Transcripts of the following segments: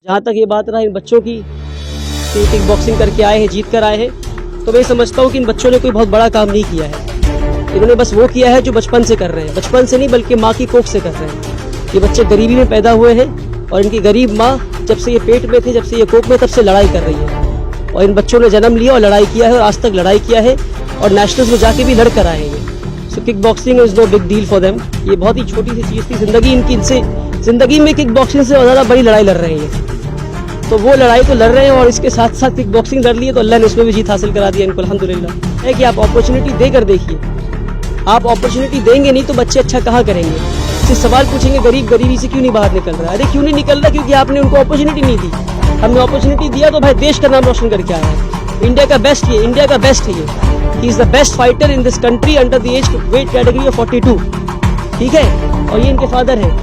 जहाँ तक ये बात रहा इन बच्चों की कि किक बॉक्सिंग करके आए हैं, जीत कर आए हैं, तो मैं समझता हूँ कि इन बच्चों ने कोई बहुत बड़ा काम नहीं किया है। इन्होंने बस वो किया है जो बचपन से कर रहे हैं, बचपन से नहीं बल्कि माँ की कोख से कर रहे हैं। ये बच्चे गरीबी में पैदा हुए हैं और इनकी गरीब माँ जब से ये पेट में थे, जब से ये कोख में, तब से लड़ाई कर रही है। और इन बच्चों ने जन्म लिया और लड़ाई किया है और आज तक लड़ाई किया है और नेशनल्स में जाके भी लड़ कर आए हैं। So kick boxing is no big deal for them. ये बहुत ही छोटी सी चीज़ थी जिंदगी इनकी, इनसे जिंदगी में किक बॉक्सिंग से ज़्यादा बड़ी लड़ाई लड़ रहे हैं। तो वो लड़ाई तो लड़ रहे हैं और इसके साथ साथ किक बॉक्सिंग लड़ लिए, तो अल्लाह ने इसमें भी जीत हासिल करा दिया इनको, अल्हम्दुलिल्लाह। है कि आप अपॉर्चुनिटी देकर देखिए, आप अपॉर्चुनिटी देंगे नहीं तो बच्चे अच्छा कहाँ करेंगे। सिर्फ सवाल पूछेंगे गरीब गरीबी से क्यों नहीं बाहर निकल रहा है। अरे क्यों नहीं निकल रहा? क्योंकि आपने उनको अपॉर्चुनिटी नहीं दी। हमने अपॉर्चुनिटी दिया तो भाई देश का नाम रोशन करके आया है। इंडिया का बेस्ट है, इंडिया का बेस्ट है ये। He is the best fighter in this country under the age weight category of 42। ठीक है, और ये इनके फादर है।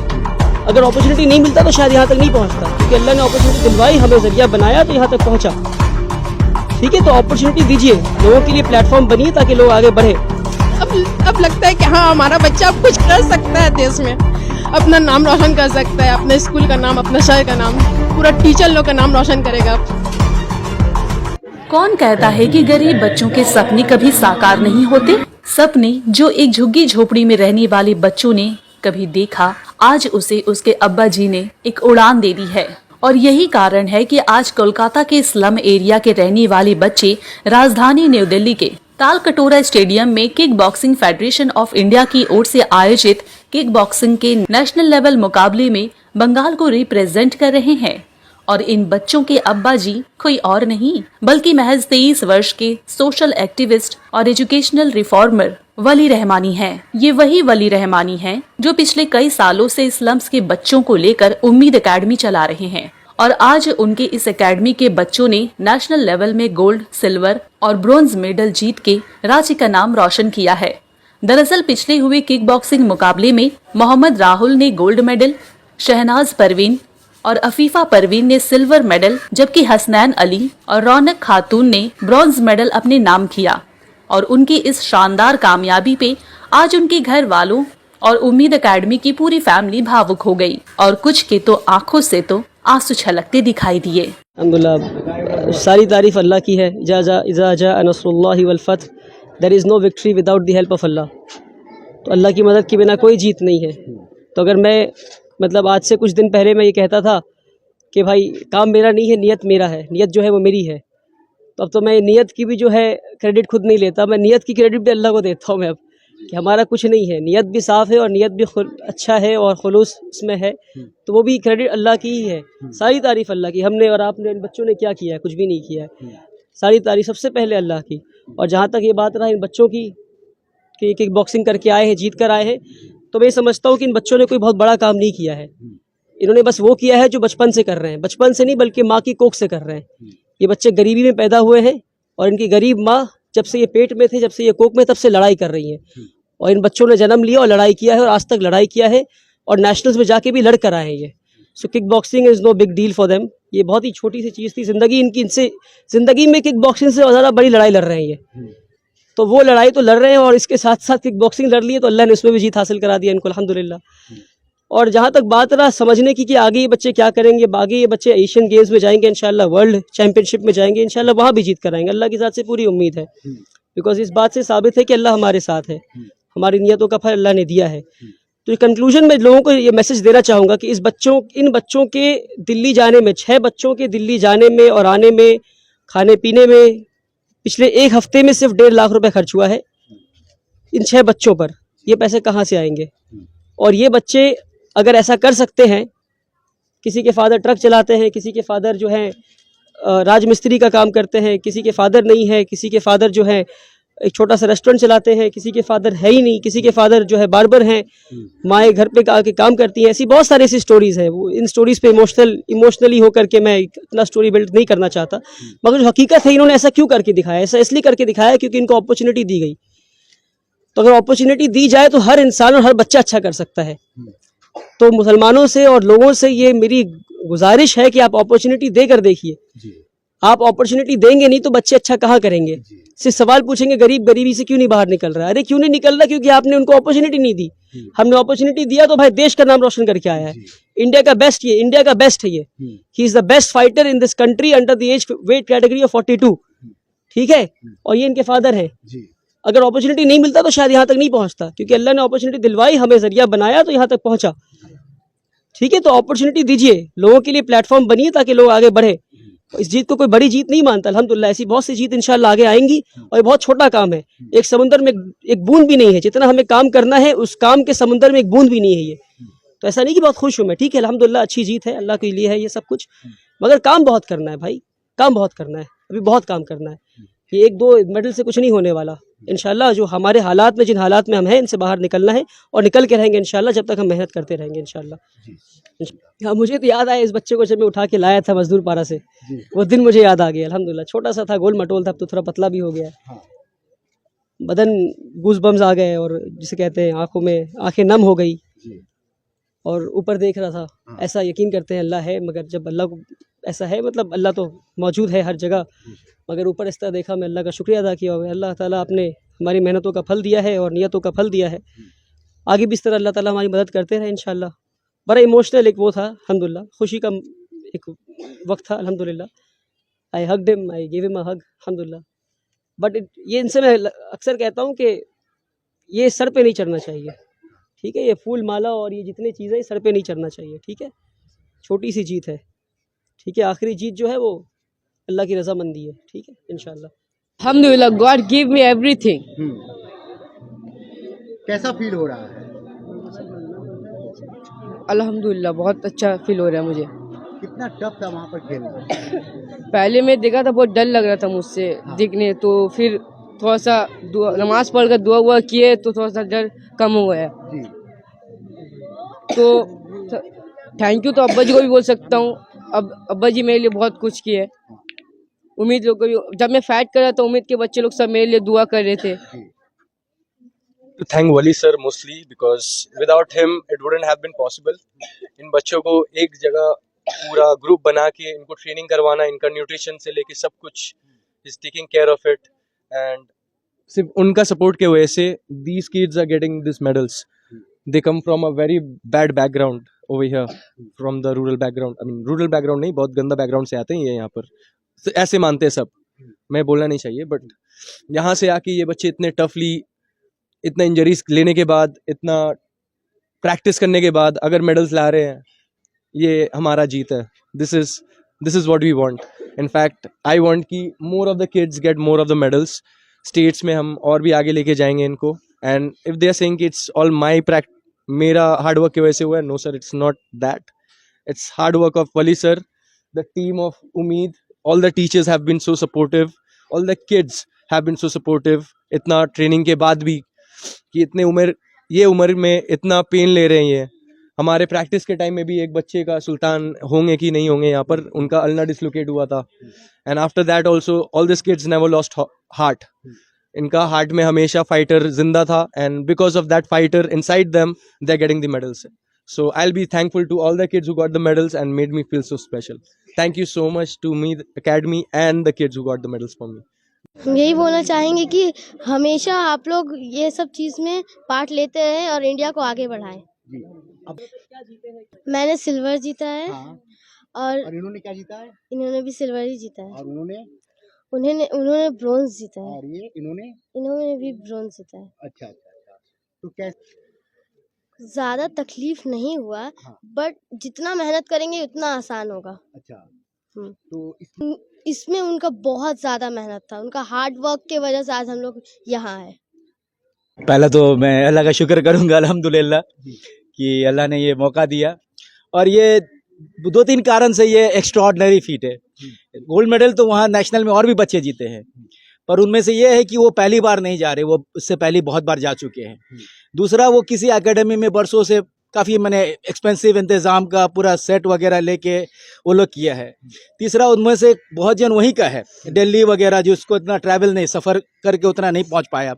अगर अपॉर्चुनिटी नहीं मिलता तो शायद यहाँ तक नहीं पहुँचता, क्योंकि अल्लाह ने अपॉर्चुनिटी दिलवाई, हमें जरिया बनाया तो यहाँ तक पहुँचा। ठीक है, तो अपॉर्चुनिटी दीजिए, लोगों के लिए प्लेटफॉर्म बनिए ताकि लोग आगे बढ़े। अब लगता है कि हाँ, हमारा बच्चा अब कुछ कर सकता है, देश में अपना नाम रोशन कर सकता है, अपने स्कूल का नाम, अपने शहर का नाम, पूरा टीचर लोग का नाम रोशन करेगा। कौन कहता है कि गरीब बच्चों के सपने कभी साकार नहीं होते? सपने जो एक झुग्गी झोपड़ी में रहने वाले बच्चों ने कभी देखा, आज उसे उसके अब्बा जी ने एक उड़ान दे दी है। और यही कारण है कि आज कोलकाता के स्लम एरिया के रहने वाले बच्चे राजधानी न्यू दिल्ली के तालकटोरा स्टेडियम में kick boxing federation of India की ओर से आयोजित किक बॉक्सिंग के नेशनल लेवल मुकाबले में बंगाल को रिप्रेजेंट कर रहे हैं। और इन बच्चों के अब्बा जी कोई और नहीं बल्कि महज 23 वर्ष के सोशल एक्टिविस्ट और एजुकेशनल रिफॉर्मर वली रहमानी हैं। ये वही वली रहमानी हैं जो पिछले कई सालों से स्लम्स के बच्चों को लेकर उम्मीद एकेडमी चला रहे हैं। और आज उनके इस एकेडमी के बच्चों ने नेशनल लेवल में गोल्ड, सिल्वर और ब्रोंज मेडल जीत के राज्य का नाम रोशन किया है। दरअसल पिछले हुए किक बॉक्सिंग मुकाबले में मोहम्मद राहुल ने गोल्ड मेडल, शहनाज परवीन और अफीफा परवीन ने सिल्वर मेडल, जबकि हसनैन अली और रौनक खातून ने ब्रॉन्ज मेडल अपने नाम किया। और उनकी इस शानदार कामयाबी पे आज उनके घर वालों और उम्मीद एकेडमी की पूरी फैमिली भावुक हो गई और कुछ के तो आंखों से तो आंसू छलकते दिखाई दिए। अल्हम्दुलिल्लाह, सारी तारीफ अल्लाह की है। इज़ा जाअ नस्रुल्लाहि वल फत्ह, there is no victory without the help of Allah. तो अल्लाह की मदद के बिना कोई जीत नहीं है। तो अगर मैं आज से कुछ दिन पहले मैं ये कहता था कि भाई काम मेरा नहीं है, नियत मेरा है, नियत जो है वो मेरी है, तो अब तो मैं नियत की भी जो है क्रेडिट खुद नहीं लेता, मैं नियत की क्रेडिट भी अल्लाह को देता हूँ मैं अब, कि हमारा कुछ नहीं है, नियत भी साफ़ है और नियत भी अच्छा है और खुलूस उसमें है, तो वो भी क्रेडिट अल्लाह की ही है। सारी तारीफ़ अल्लाह की। हमने और आपने, इन बच्चों ने क्या किया है? कुछ भी नहीं किया है। सारी तारीफ़ सबसे पहले अल्लाह की। और जहाँ तक ये बात रहा इन बच्चों की कि किक बॉक्सिंग करके आए हैं, जीत कर आए हैं, तो मैं समझता हूँ कि इन बच्चों ने कोई बहुत बड़ा काम नहीं किया है। इन्होंने बस वो किया है जो बचपन से कर रहे हैं, बचपन से नहीं बल्कि माँ की कोख से कर रहे हैं। ये बच्चे गरीबी में पैदा हुए हैं और इनकी गरीब माँ जब से ये पेट में थे, जब से ये कोख में, तब से लड़ाई कर रही है। और इन बच्चों ने जन्म लिया और लड़ाई किया है और आज तक लड़ाई किया है और नेशनल्स में जाके भी लड़ कर आए हैं ये। So kick boxing is no big deal for them. ये बहुत ही छोटी सी चीज़ थी जिंदगी इनकी, इनसे जिंदगी में किक बॉक्सिंग से ज़्यादा बड़ी लड़ाई लड़ रहे हैं ये। तो वो लड़ाई तो लड़ रहे हैं और इसके साथ साथ किक बॉक्सिंग लड़ लिए, तो अल्लाह ने इसमें भी जीत हासिल करा दिया इनको, अल्हम्दुलिल्लाह। और जहाँ तक बात रहा समझने की कि आगे ये बच्चे क्या करेंगे, आगे ये बच्चे एशियन गेम्स में जाएंगे इंशाल्लाह, वर्ल्ड चैंपियनशिप में जाएंगे इंशाल्लाह, वहाँ भी जीत कर आएंगे, अल्लाह की ज़ात से पूरी उम्मीद है। बिकॉज इस बात से साबित है कि अल्लाह हमारे साथ है, हमारी नियतों का फल अल्लाह ने दिया है। तो कंक्लूजन में लोगों को ये मैसेज देना चाहूँगा कि इन बच्चों के दिल्ली जाने में, 6 बच्चों के दिल्ली जाने में और आने में, खाने पीने में, पिछले 1 हफ्ते में सिर्फ 1.5 लाख रुपए खर्च हुआ है इन 6 बच्चों पर। ये पैसे कहाँ से आएंगे? और ये बच्चे अगर ऐसा कर सकते हैं, किसी के फादर ट्रक चलाते हैं, किसी के फादर जो है राजमिस्त्री का काम करते हैं, किसी के फादर नहीं है, किसी के फादर जो है एक छोटा सा रेस्टोरेंट चलाते हैं, किसी के फादर है ही नहीं, किसी के फादर जो है बार्बर हैं, माएँ घर पे आके काम करती हैं, ऐसी बहुत सारी ऐसी स्टोरीज़ हैं। वो इन स्टोरीज़ पे इमोशनली होकर के मैं इतना स्टोरी बिल्ड नहीं करना चाहता, मगर जो हकीकत है इन्होंने ऐसा क्यों करके दिखाया? ऐसा इसलिए करके दिखाया क्योंकि इनको अपॉर्चुनिटी दी गई। तो अगर अपॉर्चुनिटी दी जाए तो हर इंसान और हर बच्चा अच्छा कर सकता है। तो मुसलमानों से और लोगों से ये मेरी गुजारिश है कि आप अपॉर्चुनिटी देकर देखिए, आप अपॉर्चुनिटी देंगे नहीं तो बच्चे अच्छा कहाँ करेंगे। सिर्फ सवाल पूछेंगे गरीब गरीबी से क्यों नहीं बाहर निकल रहा है। अरे क्यों नहीं निकल रहा, क्योंकि आपने उनको अपॉर्चुनिटी नहीं दी। हमने अपॉर्चुनिटी दिया तो भाई देश का नाम रोशन करके आया है। इंडिया का बेस्ट, ये इंडिया का बेस्ट है। ये he is the best fighter in this country under the age weight category of 42। ठीक है, और ये इनके फादर हैं। अगर अपॉर्चुनिटी नहीं मिलता तो शायद यहाँ तक नहीं पहुंचता, क्योंकि अल्लाह ने अपॉर्चुनिटी दिलवाई, हमें जरिया बनाया तो यहाँ तक पहुंचा। ठीक है, तो अपॉर्चुनिटी दीजिए, लोगों के लिए प्लेटफॉर्म बनिए ताकि लोग आगे बढ़े। इस जीत को कोई बड़ी जीत नहीं मानता, अल्हम्दुलिल्लाह ऐसी बहुत सी जीत इंशाल्लाह आगे आएंगी। और ये बहुत छोटा काम है, एक समुंदर में एक बूंद भी नहीं है। जितना हमें काम करना है उस काम के समुंदर में एक बूंद भी नहीं है ये। तो ऐसा नहीं कि बहुत खुश हूं मैं, ठीक है अल्हम्दुलिल्लाह अच्छी जीत है, अल्लाह के लिए है ये सब कुछ, मगर काम बहुत करना है भाई, काम बहुत करना है, अभी बहुत काम करना है। ये एक दो मेडल से कुछ नहीं होने वाला। इंशाल्लाह जो हमारे हालात में, जिन हालात में हम हैं, इनसे बाहर निकलना है और निकल के रहेंगे इंशाल्लाह, जब तक हम मेहनत करते रहेंगे इंशाल्लाह। हाँ, मुझे तो याद आया इस बच्चे को जब मैं उठा के लाया था मजदूर पारा से, वो दिन मुझे याद आ गया अल्हम्दुलिल्लाह। छोटा सा था, गोल मटोल था, अब तो थोड़ा पतला भी हो गया है। बदन गूज बम्स आ गए और जिसे कहते हैं आंखों में आंखें नम हो गई और ऊपर देख रहा था। ऐसा यकीन करते हैं अल्लाह है, मगर जब अल्लाह को ऐसा है, मतलब अल्लाह तो मौजूद है हर जगह, मगर ऊपर इस तरह देखा, मैं अल्लाह का शुक्रिया अदा किया। अल्लाह ताला आपने हमारी मेहनतों का फल दिया है और नियतों का फल दिया है। आगे भी इस तरह अल्लाह ताला हमारी मदद करते रहे इंशाल्लाह। बड़ा इमोशनल एक वो था अल्हम्दुलिल्लाह, खुशी का एक वक्त था अल्हम्दुलिल्लाह। I hugged him, I give him a hug अल्हम्दुलिल्लाह। बट ये इनसे मैं अक्सर कहता हूँ कि ये सर पे नहीं चढ़ना चाहिए। ठीक है, ये फूल माला और ये जितनी चीज़ें सर पे नहीं चढ़ना चाहिए। ठीक है, छोटी सी जीत है। ठीक है, आखिरी जीत जो है वो अल्लाह की रजामंदी है। ठीक है इंशाल्लाह। अल्हम्दुलिल्लाह, गॉड गिव मी एवरीथिंग। कैसा फील हो रहा है? अल्हम्दुलिल्लाह बहुत अच्छा फील हो रहा है मुझे। कितना टफ था वहाँ पर खेलना? पहले मैं देखा था, बहुत डर लग रहा था मुझसे दिखने, तो फिर थोड़ा सा नमाज पढ़कर दुआ हुआ किए तो थोड़ा सा डर कम हो गया। जी। तो थैंक यू तो अब्बा जी को भी बोल सकता हूँ। अब अब्बा जी मेरे लिए बहुत कुछ किए। उम्मीद लोग को भी, जब मैं फाइट कर रहा था उम्मीद के बच्चे लोग सब मेरे लिए दुआ कर रहे थे। To thank Wali sir mostly because without him it wouldn't have been possible. इन बच्चों को एक जगह पूरा ग्रुप बना के इनको ट्रेनिंग करवाना, इनका न्यूट्रिशन से लेके सब कुछ is taking care of it, and सिर्फ उनका सपोर्ट के वजह से these kids are getting these medals. They come from a very bad background over here, from the rural background. I mean rural background नहीं, बहुत गंदा background से आते हैं ये यहाँ पर, ऐसे मानते हैं सब, मैं बोलना नहीं चाहिए, बट यहाँ से आके ये बच्चे इतने टफली, इतना इंजरीज लेने के बाद, इतना प्रैक्टिस करने के बाद अगर मेडल्स ला रहे हैं, ये हमारा जीत है। This is what we want. In fact I want कि more of the kids get more of the medals. States में हम और भी आगे लेके जाएंगे इनको। And if they are saying कि इट्स ऑल माय मेरा हार्डवर्क की वजह से हुआ है, no sir, it's not that. It's hard work of वली sir, the team of Umeed, all the teachers have been so supportive, all the kids have been so supportive. इतना training के बाद भी कि इतने ये उम्र में इतना पेन ले रहे हैं ये। हमारे प्रैक्टिस के टाइम में भी एक बच्चे का सुल्तान होंगे कि नहीं होंगे यहाँ पर, उनका अल्ना डिसलोकेट हुआ था। And after that also all this kids never lost heart. इनका हार्ट में हमेशा फाइटर जिंदा था, and because of that fighter inside them they are getting the medals. So I'll be thankful to all the kids who got the medals and made me feel so special. Thank you so much to Umeed Academy and the kids who got the medals for me. हम यही बोलना चाहेंगे कि हमेशा आप लोग ये सब चीज़ में पार्ट लेते रहें और इंडिया को आगे बढ़ाएं। जी। अब मैंने सिल्वर जीता है। हाँ। और इन्होंने क्या जीता है? इन्होंने भी सिल्वर ही जीता है। और उन्होंने उन्होंने ब्रोंज जीता है। और ये इन्होंने भी ब्रोंज जीता है। अच्छा। तो कैसे? ज़्यादा तकलीफ नहीं हुआ, बट जितना मेहनत करेंगे उतना आसान होगा। अच्छा। हम्म। तो इसमें उनका बहुत ज़्यादा मेहनत था, उनका हार्ड वर्क के वजह से आज हम लोग यहाँ हैं। पहला तो मैं अल्लाह का शुक्र करूंगा अल्हम्दुलिल्लाह कि अल्लाह ने ये मौका दिया, और ये 2-3 कारण से ये एक्स्ट्राऑर्डिनरी फीट है। गोल्ड मेडल तो वहाँ नेशनल में और भी बच्चे जीते हैं, पर उनमें से ये है कि वो पहली बार नहीं जा रहे, वो उससे पहले बहुत बार जा चुके हैं। दूसरा, वो किसी एकेडमी में बरसों से काफ़ी मैंने एक्सपेंसिव इंतज़ाम का पूरा सेट वगैरह लेके वो लोग किया है। तीसरा, उनमें से बहुत जन वहीं का है, दिल्ली वगैरह, जिसको इतना ट्रैवल नहीं, सफ़र करके उतना नहीं पहुंच पाया।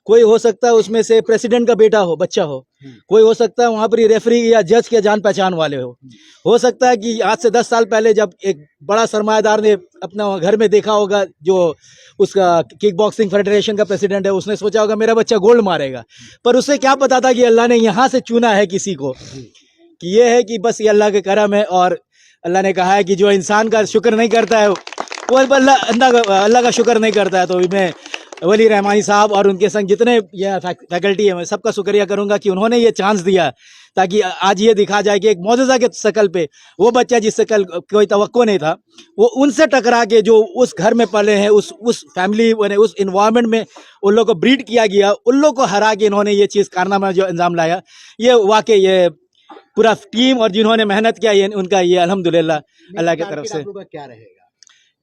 कोई हो सकता है उसमें से प्रेसिडेंट का बेटा हो, बच्चा हो, कोई हो सकता है वहां पर रेफरी या जज के जान पहचान वाले हो सकता है कि आज से 10 साल पहले जब एक बड़ा सरमायादार ने अपना घर में देखा होगा, जो उसका किक बॉक्सिंग फेडरेशन का प्रेसिडेंट है, उसने सोचा होगा मेरा बच्चा गोल्ड मारेगा, पर उसे क्या पता था कि अल्लाह ने यहाँ से चुना है किसी को, कि ये है कि बस ये अल्लाह के करम है। और अल्लाह ने कहा है कि जो इंसान का शुक्र नहीं करता है वो अल्लाह का शुक्र नहीं करता है। तो मैं वली रहमानी साहब और उनके संग जितने ये फैकल्टी है, मैं सबका शुक्रिया करूंगा कि उन्होंने ये चांस दिया, ताकि आज ये दिखा जाए कि एक मौजूदा के शकल पे वो बच्चा जिससे कल कोई तवक्को नहीं था, वो उनसे टकरा के जो उस घर में पले हैं, उस फैमिली उस इन्वायरमेंट में उन लोगों को ब्रीड किया गया, उन लोगों को हरा के इन्होंने ये चीज़ कारनामा जो अंजाम लाया, ये वाकई ये पूरा टीम और जिन्होंने मेहनत किया, ये उनका ये अल्हम्दुलिल्लाह अल्लाह की तरफ से। क्या रहेगा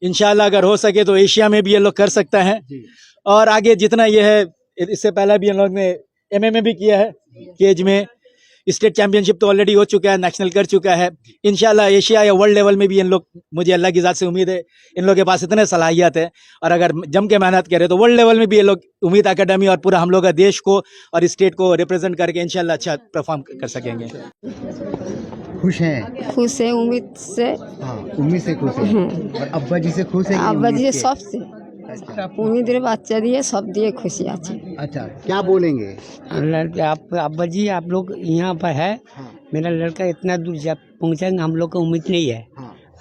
इंशाल्लाह अगर हो सके तो एशिया में भी ये लोग कर सकते हैं, और आगे जितना ये है, इससे पहले भी इन लोग ने MMA भी किया है, केज में स्टेट चैंपियनशिप तो ऑलरेडी हो चुका है, नेशनल कर चुका है। इंशाल्लाह एशिया या वर्ल्ड लेवल में भी इन लोग, मुझे अल्लाह की ज़ात से उम्मीद है, इन लोगों के पास इतने सलाहियत है, और अगर जम के मेहनत करें तो वर्ल्ड लेवल में भी ये लोग उम्मीद एकेडमी और पूरा हम लोग का देश को और स्टेट को रिप्रेजेंट करके इंशाल्लाह अच्छा परफॉर्म कर सकेंगे। खुश हैं? खुश है उम्मीद से। हाँ, उम्मीद से खुश है। और अब्बा जी से खुश है? अब्बा जी सब से उम्मीद रे बाच्चा दिए, सब दिए खुशी আছে। अच्छा, क्या बोलेंगे? आप अब्बा जी, आप लोग यहाँ पर है, मेरा लड़का इतना दूर जब पहुँचेंगे हम लोग को उम्मीद नहीं है।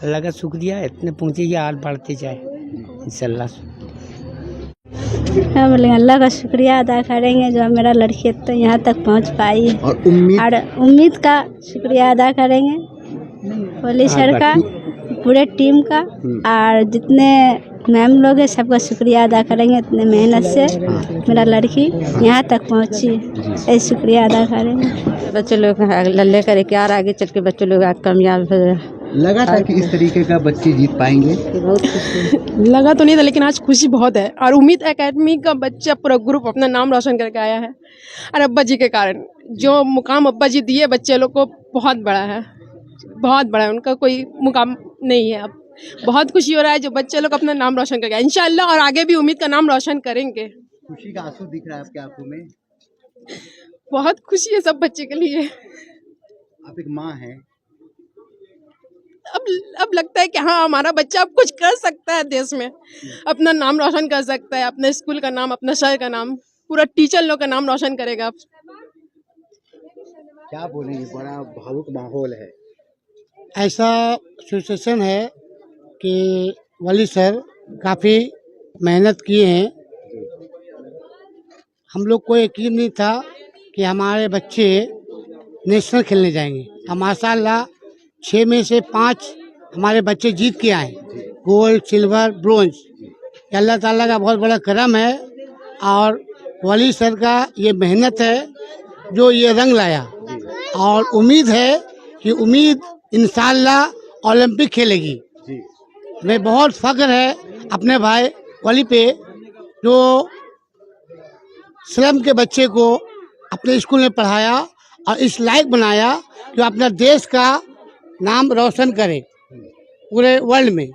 अल्लाह का शुक्रिया, इतने पहुँचेगी और बढ़ते जाए इंशाल्लाह। हम बोलेंगे अल्लाह का शुक्रिया अदा करेंगे जो मेरा लड़की तो यहाँ तक पहुँच पाई, और उम्मीद का शुक्रिया अदा करेंगे वली सर का, पूरे टीम का, और जितने मैम लोग हैं सबका शुक्रिया अदा करेंगे। इतने मेहनत से मेरा लड़की यहाँ तक पहुँची, ऐसे शुक्रिया अदा करेंगे। बच्चे लोग लेकर के और आगे चल के बच्चे लोग कामयाब लगा था कि इस तरीके का बच्चे जीत पाएंगे? बहुत खुशी लगा तो नहीं था, लेकिन आज खुशी बहुत है। और उम्मीद एकेडमी का बच्चा पूरा ग्रुप अपना नाम रोशन करके आया है, और अब्बा जी के कारण जो मुकाम अब्बा जी दिए बच्चे लोग को बहुत बड़ा है, बहुत बड़ा है, उनका कोई मुकाम नहीं है। अब बहुत खुशी हो रहा है जो बच्चे लोग अपना नाम रोशन करके इंशाल्लाह, और आगे भी उम्मीद का नाम रोशन करेंगे। खुशी का आंसू दिख रहा है आपकी आंखों में? बहुत खुशी है सब बच्चे के लिए। आप एक माँ हैं, अब लगता है कि हाँ हमारा बच्चा अब कुछ कर सकता है देश में, अपना नाम रोशन कर सकता है, अपने स्कूल का नाम, अपना शहर का नाम, पूरा टीचर लोग का नाम रोशन करेगा। क्या बोलेंगे? बड़ा भावुक माहौल है। ऐसा सिचुएशन है कि वली सर काफ़ी मेहनत किए हैं। हम लोग को यकीन नहीं था कि हमारे बच्चे नेशनल खेलने जाएंगे। अब माशाल्लाह 6 में से 5 हमारे बच्चे जीत के आए, गोल्ड, सिल्वर, ब्रोंज। अल्लाह ताला का बहुत बड़ा करम है, और वली सर का ये मेहनत है जो ये रंग लाया, और उम्मीद है कि इंशाल्लाह ओलंपिक खेलेगी। मैं बहुत फख्र है अपने भाई वली पे, जो स्लम के बच्चे को अपने स्कूल में पढ़ाया और इस लायक बनाया कि अपना देश का नाम रोशन करे पूरे वर्ल्ड में।